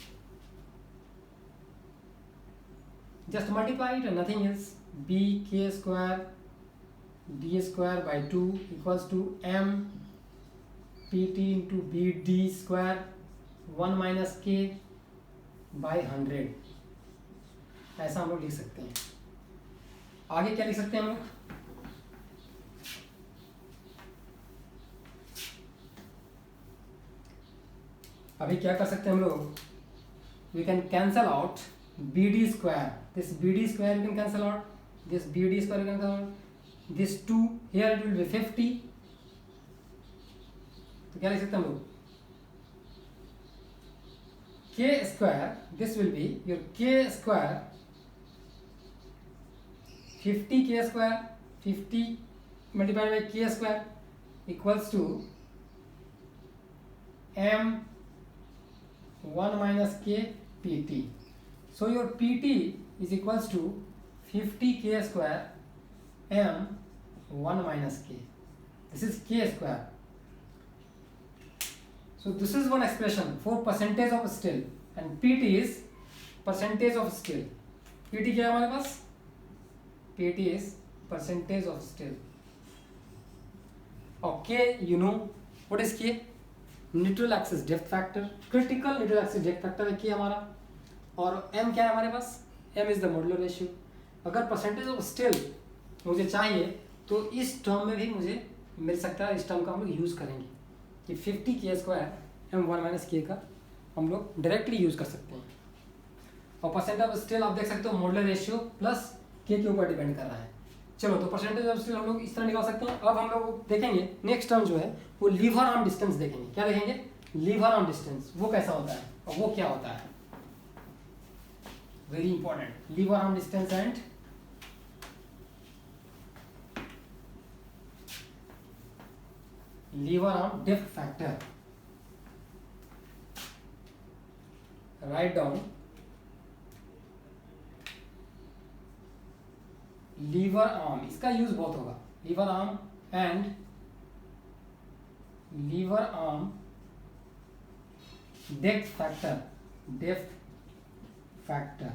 just multiply it and nothing else, BK square D square by 2 equals to M PT into BD square 1 minus K by 100। ऐसा हम लोग लिख सकते हैं। आगे क्या लिख सकते हैं हम लोग, अभी क्या कर सकते हैं हम लोग, we can cancel out BD square. This BD square you can cancel out. This BD square you can cancel out. This 2 here it will be 50. तो क्या लिख सकते हैं हम लोग? K square. This will be your K square. 50 K square. 50 multiplied by K square equals to M1 minus K PT. So your PT is equals to 50 K square M1 minus K. This is K square. So this is one expression for percentage of still and PT is percentage of still. PT क्या है हमारे पास? PT is percentage of still. Okay, you know what is K? Neutral axis depth factor, critical neutral axis depth factor है K हमारा. और M क्या है हमारे पास? M is the modular ratio. अगर percentage of still मुझे चाहिए तो इस टर्म में भी मुझे मिल सकता है. इस टर्म का हम लोग यूज़ करेंगे कि 50 K square M1 minus K का हम लोग डायरेक्टली यूज़ कर सकते हैं. और परसेंटेज ऑफ स्टिल आप देख सकते हो मॉडुलर रेशियो प्लस K के ऊपर डिपेंड कर रहा है. चलो तो परसेंटेज ऑफ स्टिल हम लोग इस तरह निकाल सकते हैं. अब हम लोग देखेंगे नेक्स्ट टर्म जो है वो लीवर आर्म डिस्टेंस देखेंगे. क्या देखेंगे? Lever arm distance. वो कैसा होता है और वो क्या होता है? Very important. Lever arm distance and lever arm depth factor. Write down lever arm. इसका यूज बहुत होगा. Lever arm and lever arm depth factor. Depth factor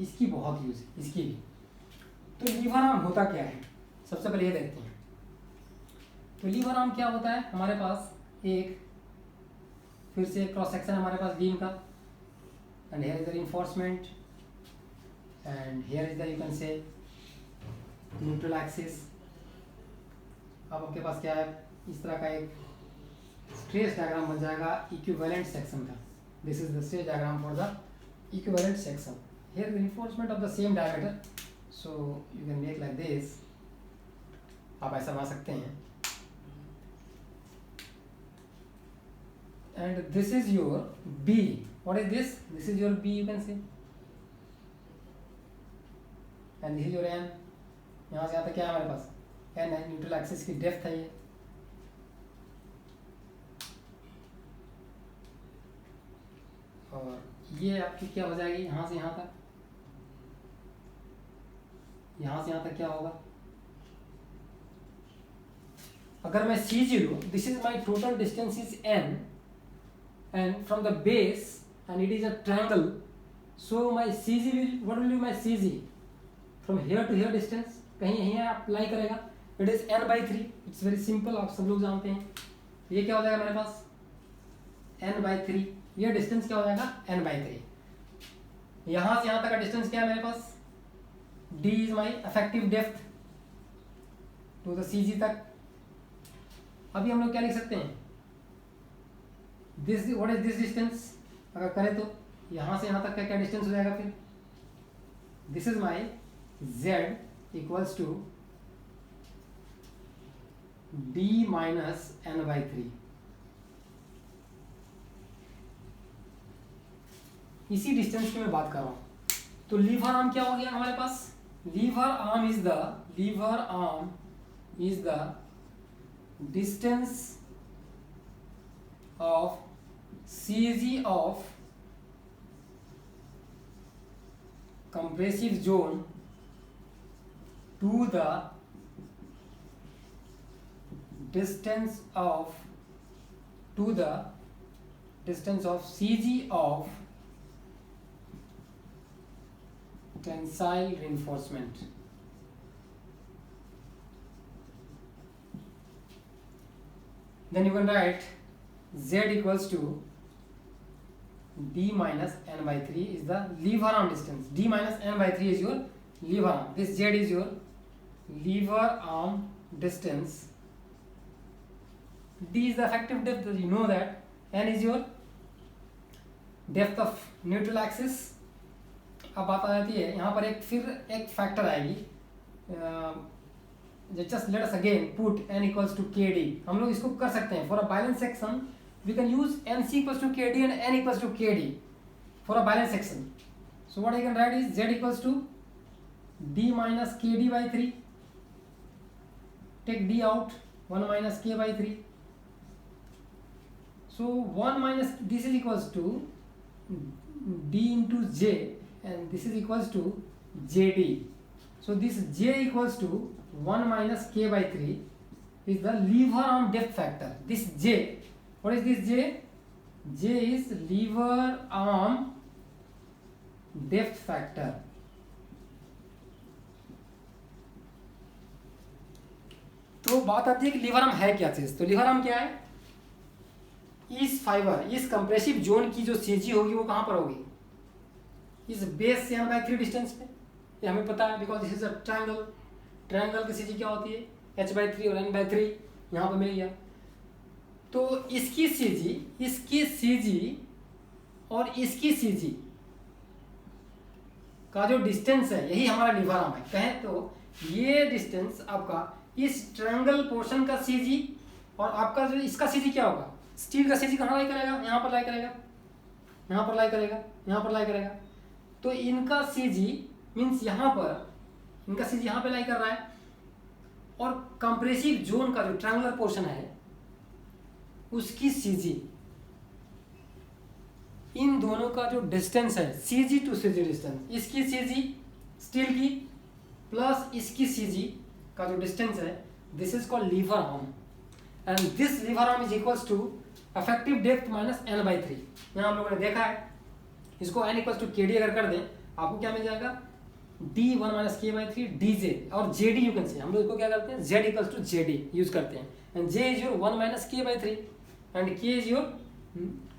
इसकी बहुत यूज है. इसकी भी. तो लीवर आर्म होता क्या है सबसे पहले ये देखते हैं. तो लीवर आर्म क्या होता है? हमारे पास एक फिर से क्रॉस सेक्शन हमारे पास बीम का and here is the reinforcement and here is the you can से न्यूट्रल एक्सिस. अब आपके पास क्या है? इस तरह का एक स्ट्रेस डायग्राम बन जाएगा इक्विवेलेंट सेक्शन का. This is the stress diagram for the equivalent section. Here the reinforcement of the same diameter. So you can make like this. आप ऐसा बना सकते हैं. And this is your B. What is this? This is your B, you can say. And this is your N. यहाँ से यहाँ तक क्या है हमारे पास? N है. न्यूट्रल एक्सिस की डेप्थ है ये. और ये आपकी क्या हो जाएगी? यहाँ से यहाँ तक. यहाँ से यहाँ तक क्या होगा? अगर मैं C0, this is my total distance is N. And from the base and it is a triangle, so my CG will, what will be my CG from here to here distance? कहीं यहीं अप्लाई करेगा. It is n/3. It's very simple. आप सब लोग जानते हैं. ये क्या हो जाएगा मेरे पास? n/3. ये डिस्टेंस क्या हो जाएगा? n/3. यहाँ से यहाँ तक का डिस्टेंस क्या है मेरे पास? D is my effective depth to the CG तक. अभी हम लोग क्या लिख सकते हैं? This what is this distance? अगर करें तो यहाँ से यहाँ तक का क्या डिस्टेंस हो जाएगा फिर? This is my z equals to d minus n/3. इसी डिस्टेंस की मैं बात कर रहा हूँ. तो लीवर आर्म क्या हो गया हमारे पास? Lever arm is the distance of CG of compressive zone to the distance of CG of tensile reinforcement. Then you can write Z equals to D minus n/3 is the lever arm distance. D minus n/3 is your lever arm. This Z is your lever arm distance. D is the effective depth. You know that. N is your depth of neutral axis. अब बात आ जाती है यहाँ पर फिर एक फैक्टर आएगी, just let us again put n equals to K D. हम लोग इसको कर सकते हैं for a balance section we can use nc equals to K D and n equals to K D for a balance section. So what I can write is z equals to d minus K D by 3, take d out, 1 minus k by 3। so 1 minus this is equals to d into j and this is equals to jd. so this j equals to 1 minus k by 3 is the lever arm depth factor. This j, what is this j? j is lever arm depth factor. तो बात आती है कि लीवर आर्म है क्या चीज। तो लीवर आर्म क्या है? इस फाइबर, इस कंप्रेसिव जोन की जो सीजी होगी वो कहां पर होगी? इस बेस से n/3 डिस्टेंस पे। ये हमें पता है because this is a triangle. Triangle की सीजी क्या होती है? h/3 और n/3 यहाँ पर मिल गया। तो इसकी सीजी और इसकी सीजी का जो डिस्टेंस है यही हमारा लीवर आर्म है। कहें तो ये डिस्टेंस आपका इस ट्रायंगल पोर्शन का सीजी और आपका जो इसका सीजी क्या होगा? स्टील का सीजी कहाँ लाई करेगा? यहाँ पर लाई करेगा, यहाँ पर लाई करेगा, यहाँ पर लाई करेगा। तो इनका सीजी मीन्स यहाँ पर, इनका सीजी यहाँ पे लाई कर रहा है और कंप्रेसिव जोन का जो ट्रायंगुलर पोर्शन है उसकी सीजी, इन दोनों का जो डिस्टेंस है सीजी टू सीजी डिस्टेंस, इसकी सीजी स्टील की प्लस इसकी सीजी का जो डिस्टेंस है, this is called lever arm and this lever arm is equals to effective depth minus n/3। यहाँ हम लोगों ने देखा है, इसको n equals to K D अगर कर दें आपको क्या मिल जाएगा? d1 minus K by 3 dj और jd यू कैन से, हम लोग इसको क्या करते हैं? z equals to jd use करते हैं and j is your 1 minus K by 3 and k is your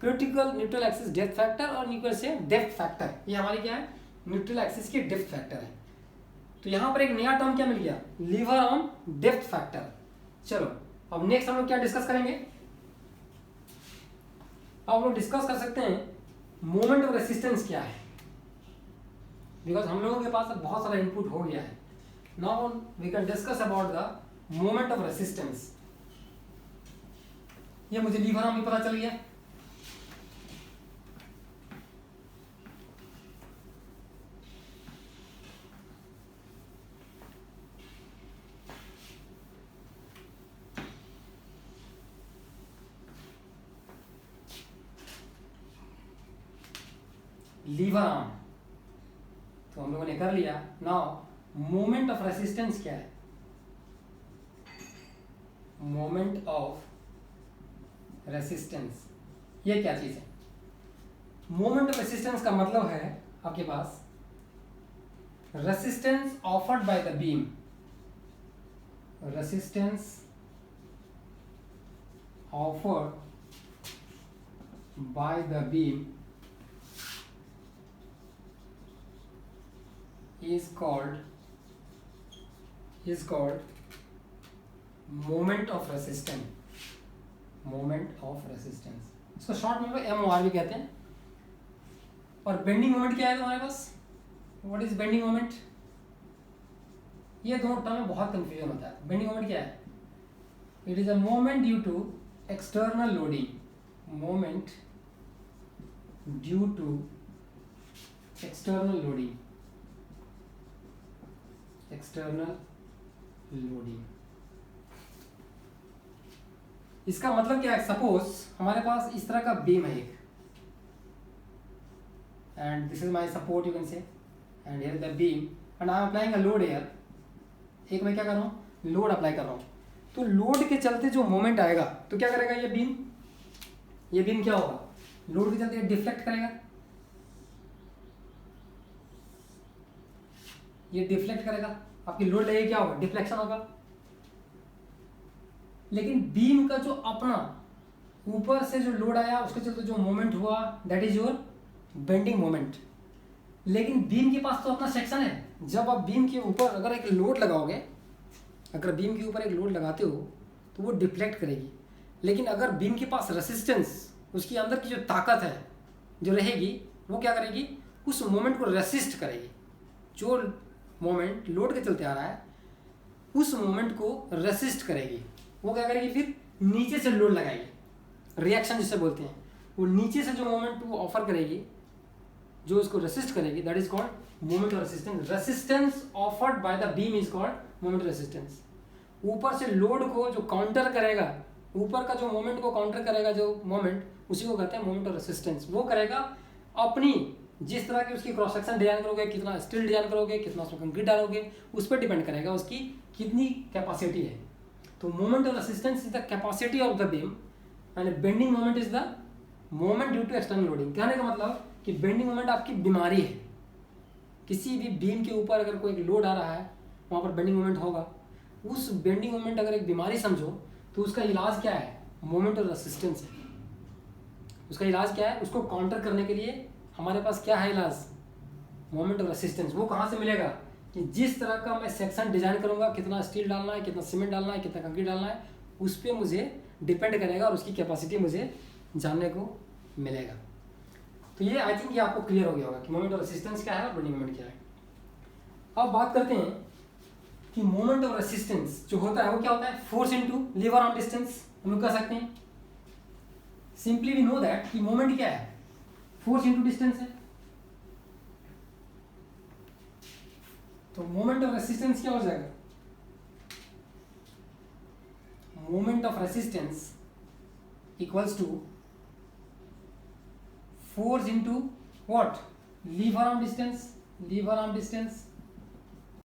critical neutral axis depth factor और न्यूक्लियर से डेप्थ फैक्टर। ये हमारी क्या है? न्यूट्रल एक्सिस की डेप्थ फैक्टर है। तो यहाँ पर एक नया टर्म क्या मिल गया? Lever arm depth factor. चलो अब नेक्स्ट हम लोग क्या डिस्कस करेंगे? अब हम लोग डिस्कस कर सकते हैं मोमेंट ऑफ रेसिस्टेंस क्या है, बिकॉज हम लोगों के पास बहुत सारा इनपुट हो गया है। Now we can discuss about the moment of resistance. ये मुझे लीवर आर्म भी पता चल गया। लीवर आर्म तो हम लोगों ने कर लिया। नाउ मोमेंट ऑफ रेसिस्टेंस क्या है? मोमेंट ऑफ रेसिस्टेंस ये क्या चीज है? मोमेंट ऑफ रेसिस्टेंस का मतलब है आपके पास resistance offered by the beam, resistance offered by the beam is called moment of resistance। moment of resistance इसको शॉर्ट में MOR भी कहते हैं। और बेंडिंग मोमेंट क्या है तुम्हारे पास? What is bending moment? ये दोनों टर्म में बहुत कंफ्यूजन होता है। बेंडिंग मोमेंट क्या है? It is a moment due to external loading, moment due to external loading, external loading. इसका मतलब क्या है? सपोज हमारे पास इस तरह का बीम है एक and this is my support you can से and here is the beam and I am applying a load here. एक मैं क्या कर रहा हूँ? लोड अप्लाई कर रहा हूँ। तो लोड के चलते जो मोमेंट आएगा तो क्या करेगा ये बीम? ये बीम क्या होगा? लोड के चलते डिफ्लेक्ट करेगा, ये डिफ्लेक्ट करेगा, आपकी लोड लगेगी, क्या होगा? डिफ्लेक्शन होगा। लेकिन बीम का जो अपना ऊपर से जो लोड आया उसके चलते जो मोमेंट हुआ that is your bending moment. लेकिन बीम के पास तो अपना सेक्शन है। जब आप बीम के ऊपर अगर एक लोड लगाओगे, अगर बीम के ऊपर एक लोड लगाते हो तो वो डिफ्लेक्ट करेगी। लेकिन अगर बीम के पास रेसिस्टेंस, उसके अंदर की जो ताकत है जो रहेगी वो क्या करेगी, उस मोमेंट को रेसिस्ट करेगी। जो मोमेंट लोड के चलते आ रहा है उस मोमेंट को रेसिस्ट करेगी। वो क्या करेगी, फिर नीचे से लोड लगाएगी, रिएक्शन जिसे बोलते हैं। वो नीचे से जो मोमेंट वो ऑफर करेगी, जो उसको रेसिस्ट करेगी, that is called moment of resistance. Resistance offered by the beam is called moment of resistance. ऊपर से लोड को जो काउंटर करेगा, ऊपर का जो मोमेंट को काउंटर करेगा जो मोमेंट, उसी को कहते हैं मोमेंट ऑफ रेसिस्टेंस। वो करेगा अपनी जिस तरह की उसकी क्रॉस सेक्शन डिजाइन करोगे, कितना स्टील डिजाइन करोगे, कितना उसमें कंक्रीट डालोगे, उस पर डिपेंड करेगा उसकी कितनी कैपेसिटी है। तो moment of resistance is the capacity of the beam and bending moment is the moment due to external loading. कहने का मतलब कि बेंडिंग मोमेंट आपकी बीमारी है। किसी भी बीम के ऊपर अगर कोई लोड आ रहा है वहाँ पर बेंडिंग मोमेंट होगा। उस बेंडिंग मोमेंट अगर एक बीमारी समझो तो उसका इलाज क्या है, मोमेंट ऑफ रेसिस्टेंस है। उसका इलाज क्या है, उसको काउंटर करने के लिए हमारे पास क्या है इलाज, मोमेंट ऑफ रेसिस्टेंस। वो कहाँ से मिलेगा कि जिस तरह का मैं सेक्शन डिजाइन करूँगा, कितना स्टील डालना है, कितना सीमेंट डालना है, कितना कंक्रीट डालना है, उस पर मुझे डिपेंड करेगा और उसकी कैपेसिटी मुझे जानने को मिलेगा। तो ये आई थिंक ये आपको क्लियर हो गया होगा कि मोमेंट ऑफ रेसिस्टेंस क्या है और बेंडिंग मोमेंट क्या है। अब बात करते हैं कि मोमेंट ऑफ रेसिस्टेंस जो होता है वो क्या होता है, force into lever arm distance हम लोग कह सकते हैं। सिंपली वी नो दैट कि मोमेंट क्या है, फोर्स इनटू डिस्टेंस है। तो मोमेंट ऑफ रेसिस्टेंस क्या हो जाएगा, moment of resistance equals to force into what, lever arm distance. Lever arm distance